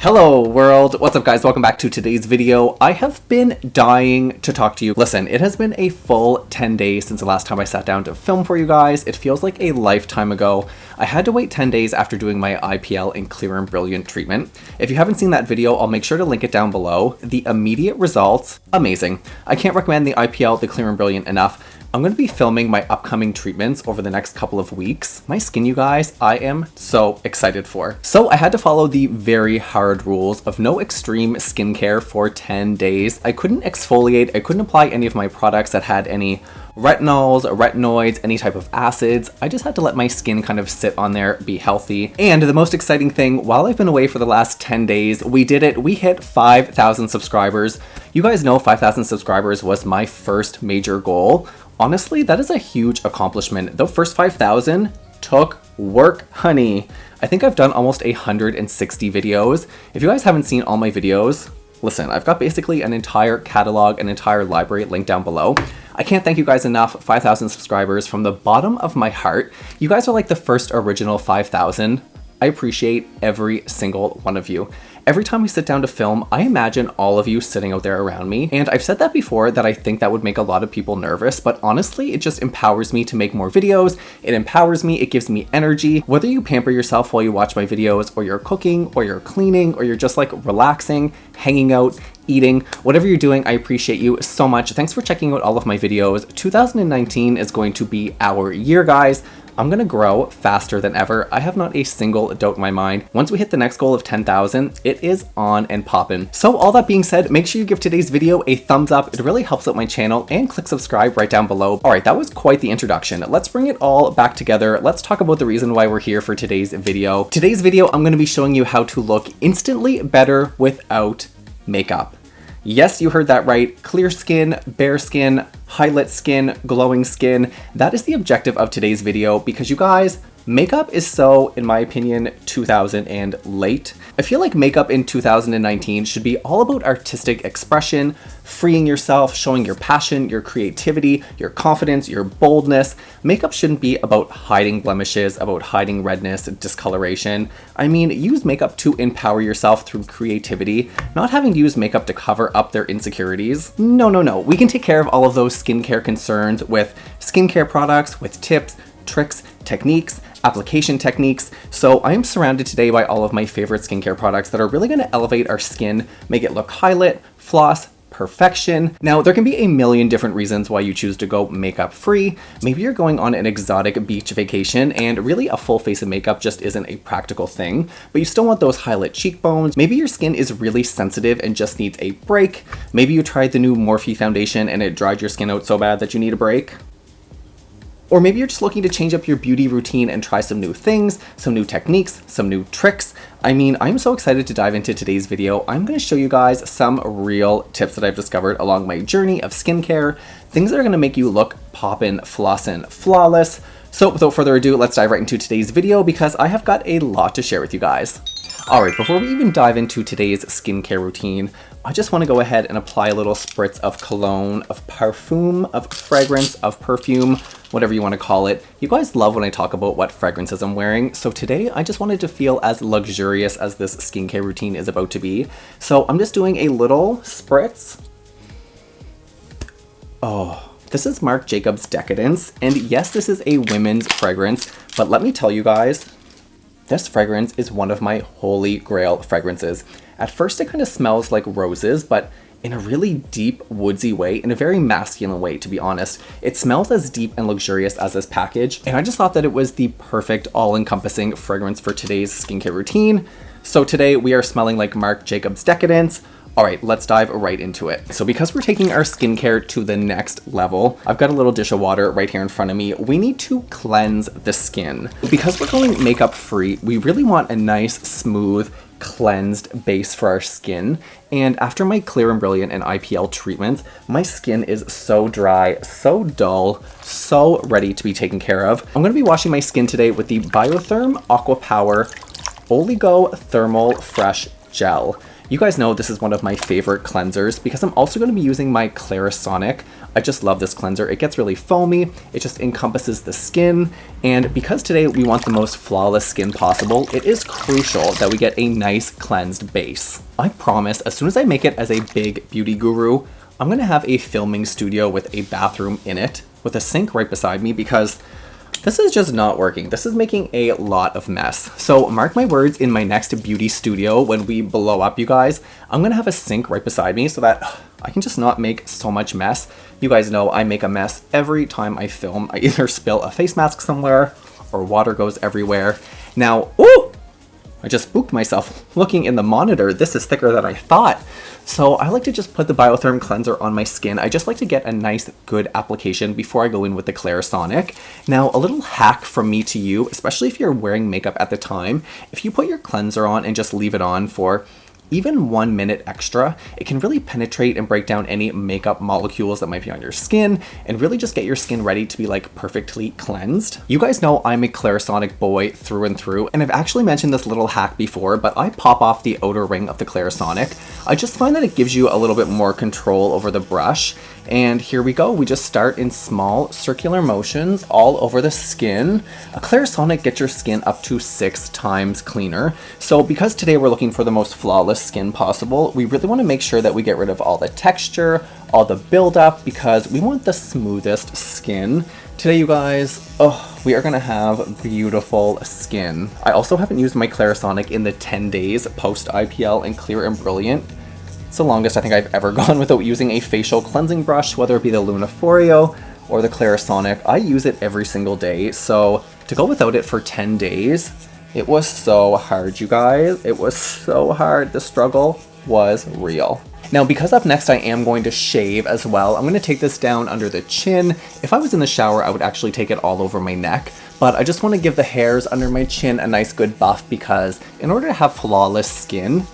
Hello world, what's up guys? Welcome back to today's video. I have been dying to talk to you. Listen, it has been a full 10 days since the last time I sat down to film for you guys. It feels like a lifetime ago. I had to wait 10 days after doing my IPL and Clear and Brilliant treatment. If you haven't seen that video, I'll make sure to link it down below. The immediate results, amazing. I can't recommend the IPL, the Clear and Brilliant enough. I'm going to be filming my upcoming treatments over the next couple of weeks. My skin, you guys, I am so excited for. So I had to follow the very hard rules of no extreme skincare for 10 days. I couldn't exfoliate, I couldn't apply any of my products that had any retinols, retinoids, any type of acids. I just had to let my skin kind of sit on there, be healthy. And the most exciting thing, while I've been away for the last 10 days, we did it. We hit 5,000 subscribers. You guys know 5,000 subscribers was my first major goal. Honestly, that is a huge accomplishment. The first 5,000 took work, honey. I think I've done almost 160 videos. If you guys haven't seen all my videos, listen, I've got basically an entire catalog, an entire library linked down below. I can't thank you guys enough. 5,000 subscribers from the bottom of my heart. You guys are like the first original 5,000. I appreciate every single one of you. Every time we sit down to film, I imagine all of you sitting out there around me. And I've said that before, that I think that would make a lot of people nervous, but honestly, it just empowers me to make more videos. It empowers me, it gives me energy. Whether you pamper yourself while you watch my videos, or you're cooking, or you're cleaning, or you're just like relaxing, hanging out, eating, whatever you're doing, I appreciate you so much. Thanks for checking out all of my videos. 2019 is going to be our year, guys. I'm gonna grow faster than ever. I have not a single doubt in my mind. Once we hit the next goal of 10,000, it is on and poppin'. So all that being said, make sure you give today's video a thumbs up. It really helps out my channel, and click subscribe right down below. All right, that was quite the introduction. Let's bring it all back together. Let's talk about the reason why we're here for today's video. Today's video, I'm gonna be showing you how to look instantly better without makeup. Yes, you heard that right. Clear skin, bare skin, highlight skin, glowing skin. That is the objective of today's video because you guys, makeup is so, in my opinion, 2000 and late. I feel like makeup in 2019 should be all about artistic expression, freeing yourself, showing your passion, your creativity, your confidence, your boldness. Makeup shouldn't be about hiding blemishes, about hiding redness, discoloration. I mean, use makeup to empower yourself through creativity, not having to use makeup to cover up their insecurities. No, no, no. We can take care of all of those skincare concerns with skincare products, with tips, tricks, techniques, application techniques. So I am surrounded today by all of my favorite skincare products that are really going to elevate our skin, make it look highlight, floss, perfection. Now, there can be a million different reasons why you choose to go makeup free. Maybe you're going on an exotic beach vacation and really a full face of makeup just isn't a practical thing, but you still want those highlight cheekbones. Maybe your skin is really sensitive and just needs a break. Maybe you tried the new Morphe foundation and it dried your skin out so bad that you need a break. Or maybe you're just looking to change up your beauty routine and try some new things, some new techniques, some new tricks. I mean, I'm so excited to dive into today's video. I'm going to show you guys some real tips that I've discovered along my journey of skincare, things that are going to make you look poppin', flossin', flawless. So without further ado, let's dive right into today's video because I have got a lot to share with you guys. Alright, before we even dive into today's skincare routine, I just want to go ahead and apply a little spritz of cologne, of parfum, of fragrance, of perfume, whatever you want to call it. You guys love when I talk about what fragrances I'm wearing, so today I just wanted to feel as luxurious as this skincare routine is about to be. So I'm just doing a little spritz. Oh, this is Marc Jacobs Decadence, and yes, this is a women's fragrance, but let me tell you guys, this fragrance is one of my holy grail fragrances. At first it kind of smells like roses, but in a really deep, woodsy way, in a very masculine way, to be honest. It smells as deep and luxurious as this package, and I just thought that it was the perfect all-encompassing fragrance for today's skincare routine. So today we are smelling like Marc Jacobs Decadence. All right, let's dive right into it. So because we're taking our skincare to the next level, I've got a little dish of water right here in front of me. We need to cleanse the skin. Because we're going makeup free, we really want a nice, smooth, cleansed base for our skin. And after my Clear and Brilliant and IPL treatments, my skin is so dry, so dull, so ready to be taken care of. I'm gonna be washing my skin today with the Biotherm Aqua Power Oligo Thermal Fresh Gel. You guys know this is one of my favorite cleansers because I'm also going to be using my Clarisonic. I just love this cleanser. It gets really foamy, it just encompasses the skin, and because today we want the most flawless skin possible, it is crucial that we get a nice cleansed base. I promise, as soon as I make it as a big beauty guru, I'm going to have a filming studio with a bathroom in it, with a sink right beside me, because this is just not working. This is making a lot of mess. So mark my words, in my next beauty studio, when we blow up, you guys, I'm gonna have a sink right beside me so that I can just not make so much mess. You guys know I make a mess every time I film. I either spill a face mask somewhere or water goes everywhere. Now, ooh, I just spooked myself looking in the monitor. This is thicker than I thought. So I like to just put the Biotherm cleanser on my skin. I just like to get a nice, good application before I go in with the Clarisonic. Now, a little hack from me to you, especially if you're wearing makeup at the time, if you put your cleanser on and just leave it on for even 1 minute extra, it can really penetrate and break down any makeup molecules that might be on your skin and really just get your skin ready to be like perfectly cleansed. You guys know I'm a Clarisonic boy through and through, and I've actually mentioned this little hack before, but I pop off the outer ring of the Clarisonic. I just find that it gives you a little bit more control over the brush. And here we go. We just start in small circular motions all over the skin. A Clarisonic gets your skin up to 6 times cleaner. So because today we're looking for the most flawless skin possible, we really want to make sure that we get rid of all the texture, all the buildup, because we want the smoothest skin. Today, you guys, we are gonna have beautiful skin. I also haven't used my Clarisonic in the 10 days post IPL and Clear and Brilliant. It's the longest I think I've ever gone without using a facial cleansing brush, whether it be the Lunaforio or the Clarisonic. I use it every single day, so to go without it for 10 days, it was so hard, you guys. It was so hard. The struggle was real. Now, because up next I am going to shave as well, I'm going to take this down under the chin. If I was in the shower, I would actually take it all over my neck, but I just want to give the hairs under my chin a nice good buff, because in order to have flawless skin,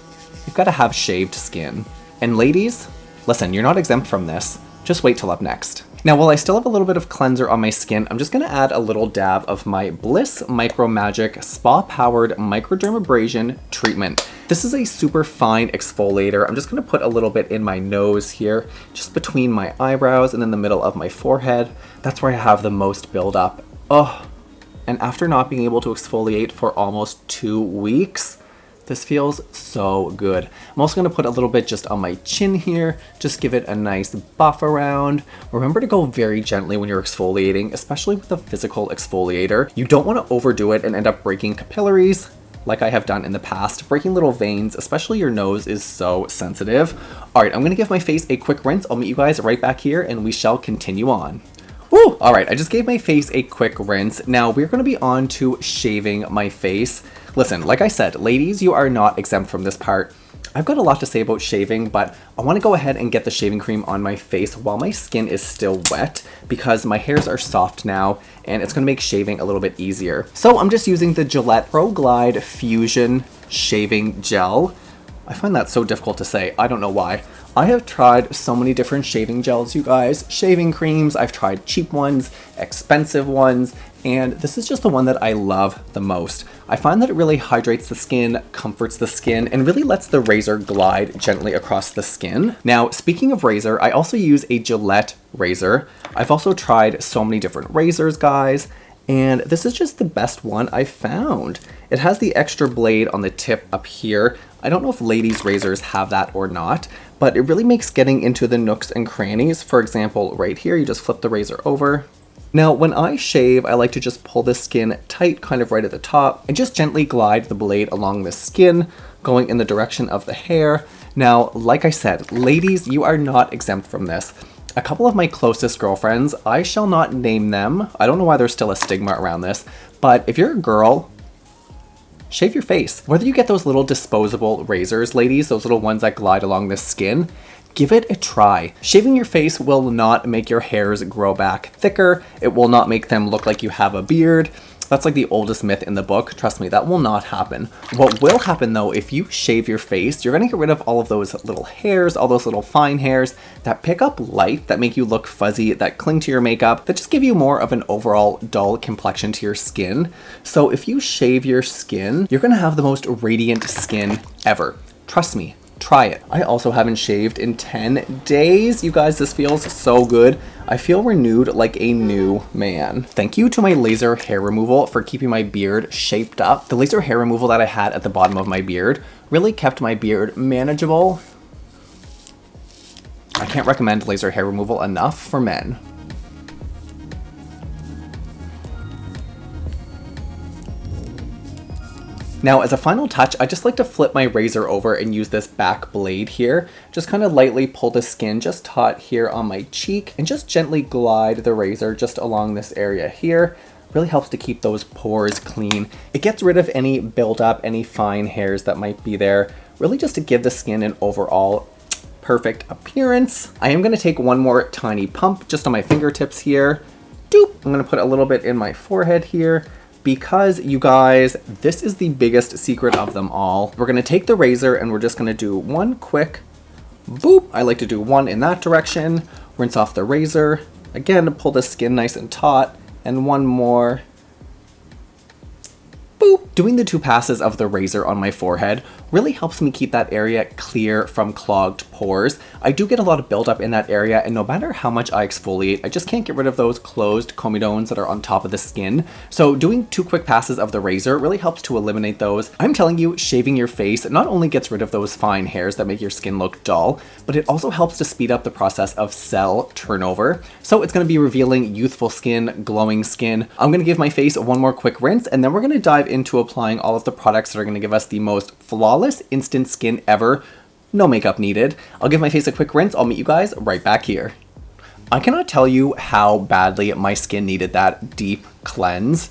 you've got to have shaved skin. And ladies, listen, you're not exempt from this. Just wait till up next. Now, while I still have a little bit of cleanser on my skin, I'm just going to add a little dab of my Bliss Micro Magic Spa-Powered Microdermabrasion Treatment. This is a super fine exfoliator. I'm just going to put a little bit in my nose here, just between my eyebrows and in the middle of my forehead. That's where I have the most buildup. Oh, and after not being able to exfoliate for almost 2 weeks, this feels so good. I'm also going to put a little bit just on my chin here, just give it a nice buff around. Remember to go very gently when you're exfoliating, especially with a physical exfoliator. You don't want to overdo it and end up breaking capillaries, like I have done in the past. Breaking little veins, especially your nose, is so sensitive. All right, I'm going to give my face a quick rinse. I'll meet you guys right back here and we shall continue on. Woo! All right, I just gave my face a quick rinse. Now we're going to be on to shaving my face. Listen, like I said, ladies, you are not exempt from this part. I've got a lot to say about shaving, but I want to go ahead and get the shaving cream on my face while my skin is still wet, because my hairs are soft now and it's going to make shaving a little bit easier. So I'm just using the Gillette Pro Glide Fusion Shaving Gel. I find that so difficult to say. I don't know why. I have tried so many different shaving gels, you guys. Shaving creams, I've tried cheap ones, expensive ones, and this is just the one that I love the most. I find that it really hydrates the skin, comforts the skin, and really lets the razor glide gently across the skin. Now, speaking of razor, I also use a Gillette razor. I've also tried so many different razors, guys, and this is just the best one I've found. It has the extra blade on the tip up here. I don't know if ladies' razors have that or not, but it really makes getting into the nooks and crannies. For example, right here, you just flip the razor over. Now, when I shave, I like to just pull the skin tight, kind of right at the top, and just gently glide the blade along the skin, going in the direction of the hair. Now, like I said, ladies, you are not exempt from this. A couple of my closest girlfriends, I shall not name them. I don't know why there's still a stigma around this, but if you're a girl, shave your face. Whether you get those little disposable razors, ladies, those little ones that glide along the skin, give it a try. Shaving your face will not make your hairs grow back thicker. It will not make them look like you have a beard. That's like the oldest myth in the book. Trust me, that will not happen. What will happen though, if you shave your face, you're gonna get rid of all of those little hairs, all those little fine hairs that pick up light, that make you look fuzzy, that cling to your makeup, that just give you more of an overall dull complexion to your skin. So if you shave your skin, you're gonna have the most radiant skin ever. Trust me, try it. I also haven't shaved in 10 days. You guys, this feels so good. I feel renewed like a new man. Thank you to my laser hair removal for keeping my beard shaped up. The laser hair removal that I had at the bottom of my beard really kept my beard manageable. I can't recommend laser hair removal enough for men. Now, as a final touch, I just like to flip my razor over and use this back blade here. Just kind of lightly pull the skin just taut here on my cheek and just gently glide the razor just along this area here. Really helps to keep those pores clean. It gets rid of any buildup, any fine hairs that might be there, really just to give the skin an overall perfect appearance. I am going to take one more tiny pump just on my fingertips here. Doop! I'm going to put a little bit in my forehead here. Because, you guys, this is the biggest secret of them all. We're going to take the razor and we're just going to do one quick boop. I like to do one in that direction. Rinse off the razor. Again, pull the skin nice and taut. And one more. Boop. Doing the 2 passes of the razor on my forehead really helps me keep that area clear from clogged pores. I do get a lot of buildup in that area, and no matter how much I exfoliate, I just can't get rid of those closed comedones that are on top of the skin. So doing 2 quick passes of the razor really helps to eliminate those. I'm telling you, shaving your face not only gets rid of those fine hairs that make your skin look dull, but it also helps to speed up the process of cell turnover. So it's going to be revealing youthful skin, glowing skin. I'm going to give my face one more quick rinse, and then we're going to dive into applying all of the products that are going to give us the most flawless instant skin ever. No makeup needed. I'll give my face a quick rinse. I'll meet you guys right back here. I cannot tell you how badly my skin needed that deep cleanse.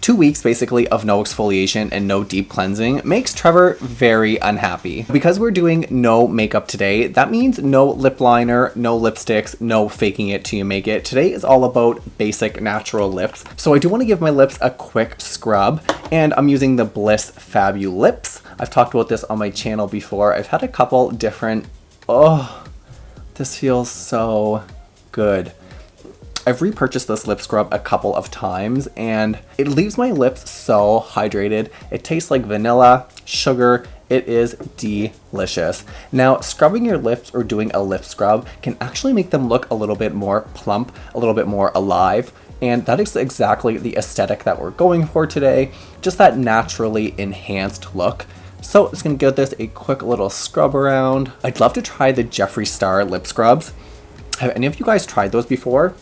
2 weeks basically of no exfoliation and no deep cleansing makes Trevor very unhappy. Because we're doing no makeup today, that means no lip liner, no lipsticks, no faking it till you make it. Today is all about basic natural lips. So I do want to give my lips a quick scrub, and I'm using the Bliss Fabu Lips. I've talked about this on my channel before. I've had a couple different, this feels so good. I've repurchased this lip scrub a couple of times and it leaves my lips so hydrated. It tastes like vanilla, sugar. It is delicious. Now, scrubbing your lips or doing a lip scrub can actually make them look a little bit more plump, a little bit more alive. And that is exactly the aesthetic that we're going for today. Just that naturally enhanced look. So it's gonna give this a quick little scrub around. I'd love to try the Jeffree Star lip scrubs. Have any of you guys tried those before?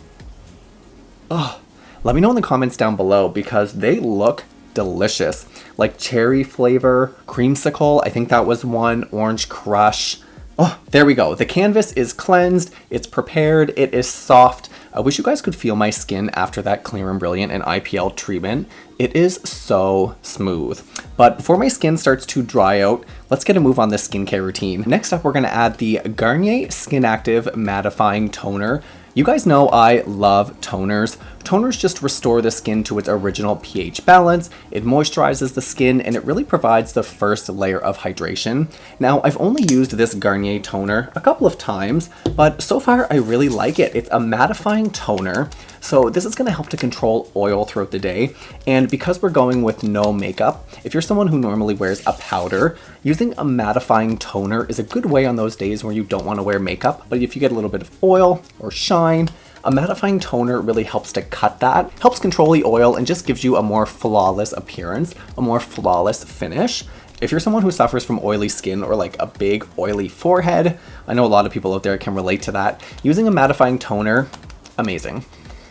Let me know in the comments down below because they look delicious. Like cherry flavor, creamsicle, I think that was one, orange crush. Oh, there we go. The canvas is cleansed, it's prepared, it is soft. I wish you guys could feel my skin after that Clear and Brilliant and IPL treatment. It is so smooth. But before my skin starts to dry out, let's get a move on this skincare routine. Next up, we're gonna add the Garnier Skin Active Mattifying Toner. You guys know I love toners. Toners just restore the skin to its original pH balance, it moisturizes the skin, and it really provides the first layer of hydration. Now, I've only used this Garnier toner a couple of times, but so far I really like it. It's a mattifying toner, so this is gonna help to control oil throughout the day. And because we're going with no makeup, if you're someone who normally wears a powder, using a mattifying toner is a good way on those days where you don't wanna wear makeup, but if you get a little bit of oil or shine, a mattifying toner really helps to cut that, helps control the oil, and just gives you a more flawless appearance, a more flawless finish. If you're someone who suffers from oily skin or like a big oily forehead, I know a lot of people out there can relate to that, using a mattifying toner, amazing.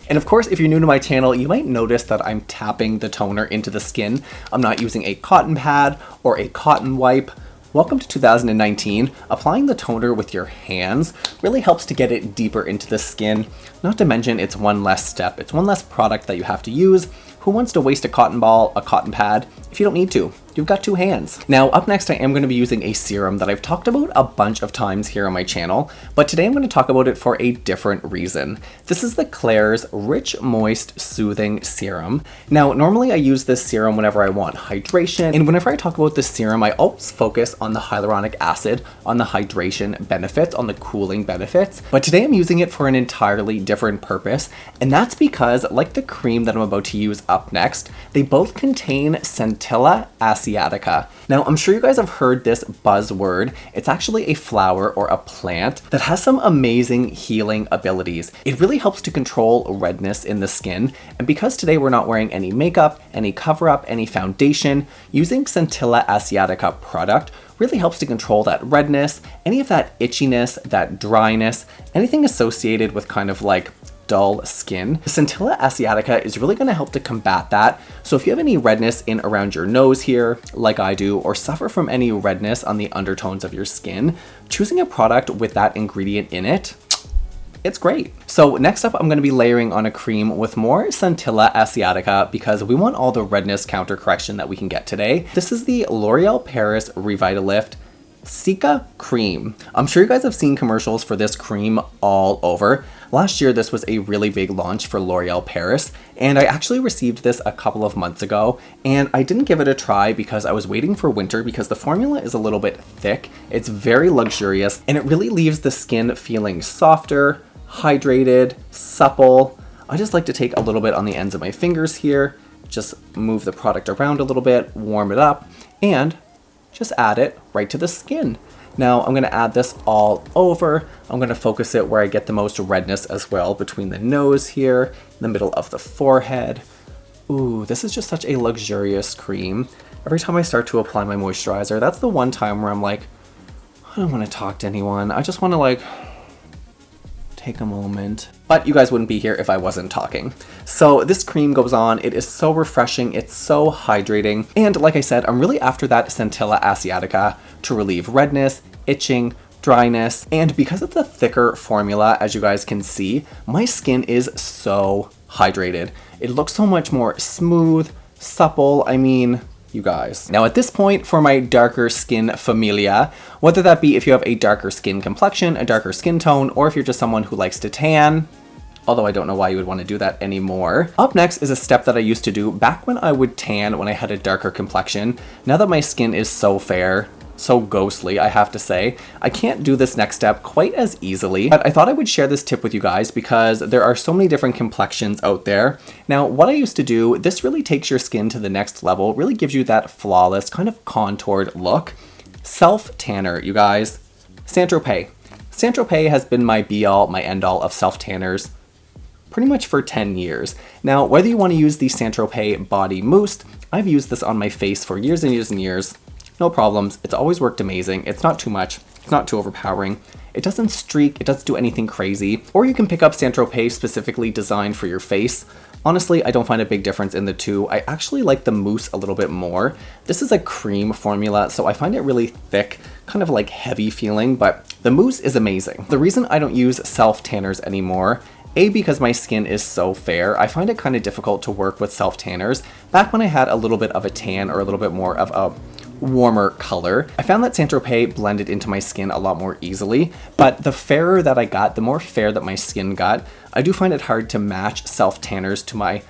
And of course, if you're new to my channel, you might notice that I'm tapping the toner into the skin. I'm not using a cotton pad or a cotton wipe. Welcome to 2019. Applying the toner with your hands really helps to get it deeper into the skin. Not to mention, it's one less step. It's one less product that you have to use. Who wants to waste a cotton ball, a cotton pad, if you don't need to? You've got 2 hands. Now, up next, I am going to be using a serum that I've talked about a bunch of times here on my channel, but today I'm going to talk about it for a different reason. This is the Klairs Rich Moist Soothing Serum. Now, normally I use this serum whenever I want hydration, and whenever I talk about this serum, I always focus on the hyaluronic acid, on the hydration benefits, on the cooling benefits, but today I'm using it for an entirely different purpose, and that's because, like the cream that I'm about to use up next, they both contain centella acetate asiatica. Now, I'm sure you guys have heard this buzzword. It's actually a flower or a plant that has some amazing healing abilities. It really helps to control redness in the skin. And because today we're not wearing any makeup, any cover-up, any foundation, using Centilla asiatica product really helps to control that redness, any of that itchiness, that dryness, anything associated with kind of like dull skin. Centilla asiatica is really going to help to combat that. So if you have any redness in around your nose here, like I do, or suffer from any redness on the undertones of your skin, choosing a product with that ingredient in it, it's great. So next up, I'm going to be layering on a cream with more Centilla asiatica because we want all the redness counter correction that we can get today. This is the L'Oreal Paris Revitalift Cica Cream. I'm sure you guys have seen commercials for this cream all over. Last year, this was a really big launch for L'Oreal Paris, and I actually received this a couple of months ago, and I didn't give it a try because I was waiting for winter because the formula is a little bit thick. It's very luxurious, and it really leaves the skin feeling softer, hydrated, supple. I just like to take a little bit on the ends of my fingers here, just move the product around a little bit, warm it up, and just add it right to the skin. Now I'm going to add this all over. I'm going to focus it where I get the most redness as well, between the nose here, the middle of the forehead. Ooh, this is just such a luxurious cream. Every time I start to apply my moisturizer, that's the one time where I'm like, I don't want to talk to anyone. I just want to like take a moment. But you guys wouldn't be here if I wasn't talking. So this cream goes on. It is so refreshing. It's so hydrating. And like I said, I'm really after that Centilla asiatica to relieve redness, itching, dryness. And because it's a thicker formula, as you guys can see, my skin is so hydrated. It looks so much more smooth, supple. I mean, you guys. Now at this point, for my darker skin familia, whether that be if you have a darker skin complexion, a darker skin tone, or if you're just someone who likes to tan, although I don't know why you would want to do that anymore. Up next is a step that I used to do back when I would tan when I had a darker complexion. Now that my skin is so fair, so ghostly, I have to say, I can't do this next step quite as easily, but I thought I would share this tip with you guys because there are so many different complexions out there. Now, what I used to do, this really takes your skin to the next level, really gives you that flawless, kind of contoured look. Self-tanner, you guys. Saint-Tropez. Saint-Tropez has been my be-all, my end-all of self-tanners pretty much for 10 years. Now, whether you want to use the Saint-Tropez Body Mousse, I've used this on my face for years and years and years. No problems. It's always worked amazing. It's not too much. It's not too overpowering. It doesn't streak. It doesn't do anything crazy. Or you can pick up Saint-Tropez specifically designed for your face. Honestly, I don't find a big difference in the two. I actually like the mousse a little bit more. This is a cream formula, so I find it really thick, kind of like heavy feeling, but the mousse is amazing. The reason I don't use self-tanners anymore, A, because my skin is so fair, I find it kind of difficult to work with self-tanners. Back when I had a little bit of a tan or a little bit more of a warmer color, I found that Saint-Tropez blended into my skin a lot more easily, but the fairer that I got, the more fair that my skin got, I do find it hard to match self-tanners to my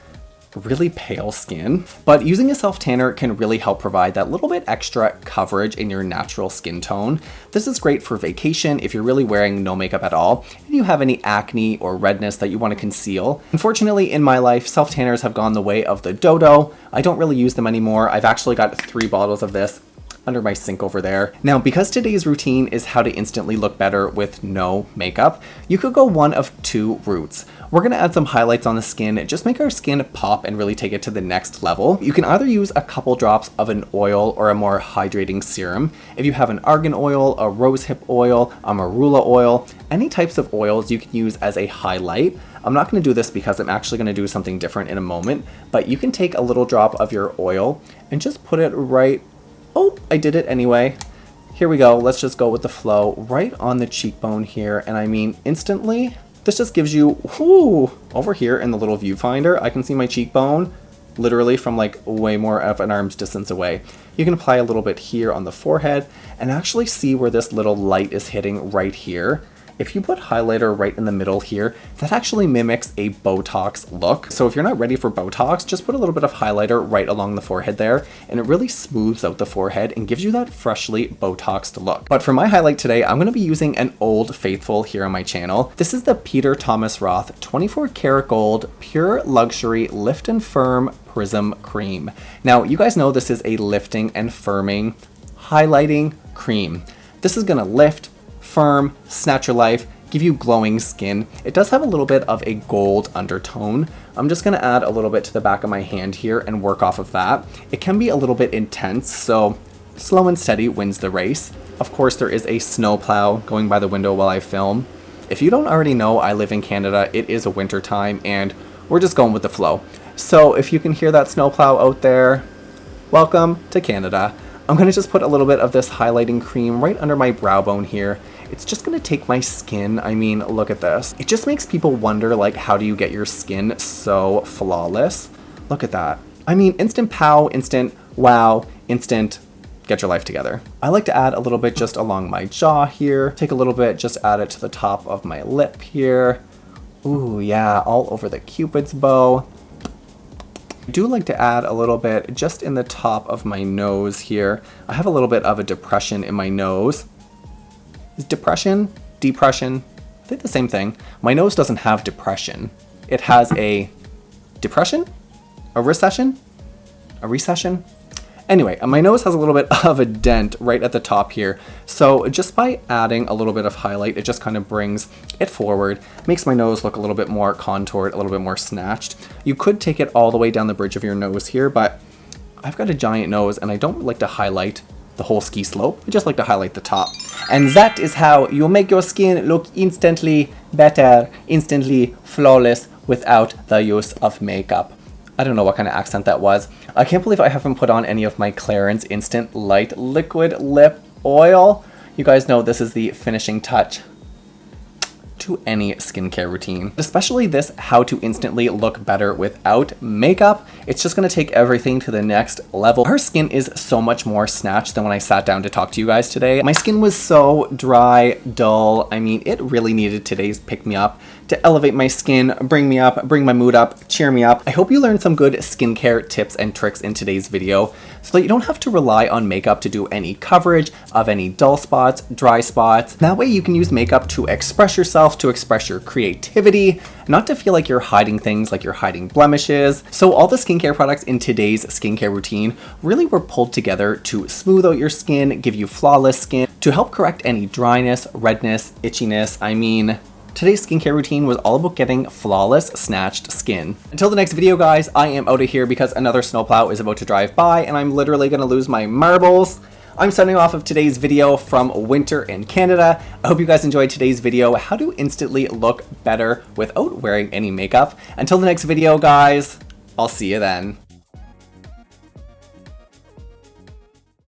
really pale skin. But using a self-tanner can really help provide that little bit extra coverage in your natural skin tone. This is great for vacation if you're really wearing no makeup at all and you have any acne or redness that you want to conceal. Unfortunately, in my life, self-tanners have gone the way of the dodo. I don't really use them anymore. I've actually got 3 bottles of this under my sink over there. Now, because today's routine is how to instantly look better with no makeup, you could go one of 2 routes. We're gonna add some highlights on the skin, just make our skin pop and really take it to the next level. You can either use a couple drops of an oil or a more hydrating serum. If you have an argan oil, a rosehip oil, a marula oil, any types of oils you can use as a highlight. I'm not gonna do this because I'm actually gonna do something different in a moment, but you can take a little drop of your oil and just put it right, oh, I did it anyway. Here we go, let's just go with the flow, right on the cheekbone here, and I mean instantly, this just gives you, whoo, over here in the little viewfinder, I can see my cheekbone literally from like way more of an arm's distance away. You can apply a little bit here on the forehead and actually see where this little light is hitting right here. If you put highlighter right in the middle here, that actually mimics a Botox look. So if you're not ready for Botox, just put a little bit of highlighter right along the forehead there, and it really smooths out the forehead and gives you that freshly Botoxed look. But for my highlight today, I'm gonna be using an Old Faithful here on my channel. This is the Peter Thomas Roth 24 karat gold, pure luxury, lift and firm Prism Cream. Now, you guys know this is a lifting and firming highlighting cream. This is gonna lift, firm, snatch your life, give you glowing skin. It does have a little bit of a gold undertone. I'm just gonna add a little bit to the back of my hand here and work off of that. It can be a little bit intense, so slow and steady wins the race. Of course, there is a snowplow going by the window while I film. If you don't already know, I live in Canada. It is a winter time and we're just going with the flow. So if you can hear that snowplow out there, welcome to Canada. I'm gonna just put a little bit of this highlighting cream right under my brow bone here. It's just gonna take my skin. I mean, look at this. It just makes people wonder, like, how do you get your skin so flawless? Look at that. I mean, instant pow, instant wow, instant get your life together. I like to add a little bit just along my jaw here. Take a little bit, just add it to the top of my lip here. Ooh, yeah, all over the Cupid's bow. I do like to add a little bit just in the top of my nose here. I have a little bit of a depression in my nose. Is depression? Depression? I think the same thing. My nose doesn't have depression. It has a depression? A recession? A recession? Anyway, my nose has a little bit of a dent right at the top here. So just by adding a little bit of highlight, it just kind of brings it forward, makes my nose look a little bit more contoured, a little bit more snatched. You could take it all the way down the bridge of your nose here, but I've got a giant nose and I don't like to highlight the whole ski slope. I just like to highlight the top. And that is how you make your skin look instantly better, instantly flawless without the use of makeup. I don't know what kind of accent that was. I can't believe I haven't put on any of my Clarins Instant Light Liquid Lip Oil. You guys know this is the finishing touch to any skincare routine, especially this how to instantly look better without makeup. It's just gonna take everything to the next level. Her skin is so much more snatched than when I sat down to talk to you guys today. My skin was so dry, dull. I mean, it really needed today's pick-me-up to elevate my skin, bring me up, bring my mood up, cheer me up. I hope you learned some good skincare tips and tricks in today's video so that you don't have to rely on makeup to do any coverage of any dull spots, dry spots. That way you can use makeup to express yourself, to express your creativity, not to feel like you're hiding things, like you're hiding blemishes. So all the skincare products in today's skincare routine really were pulled together to smooth out your skin, give you flawless skin, to help correct any dryness, redness, itchiness. I mean, today's skincare routine was all about getting flawless, snatched skin. Until the next video, guys, I am out of here because another snowplow is about to drive by and I'm literally gonna lose my marbles. I'm signing off of today's video from winter in Canada. I hope you guys enjoyed today's video, how to instantly look better without wearing any makeup. Until the next video, guys, I'll see you then.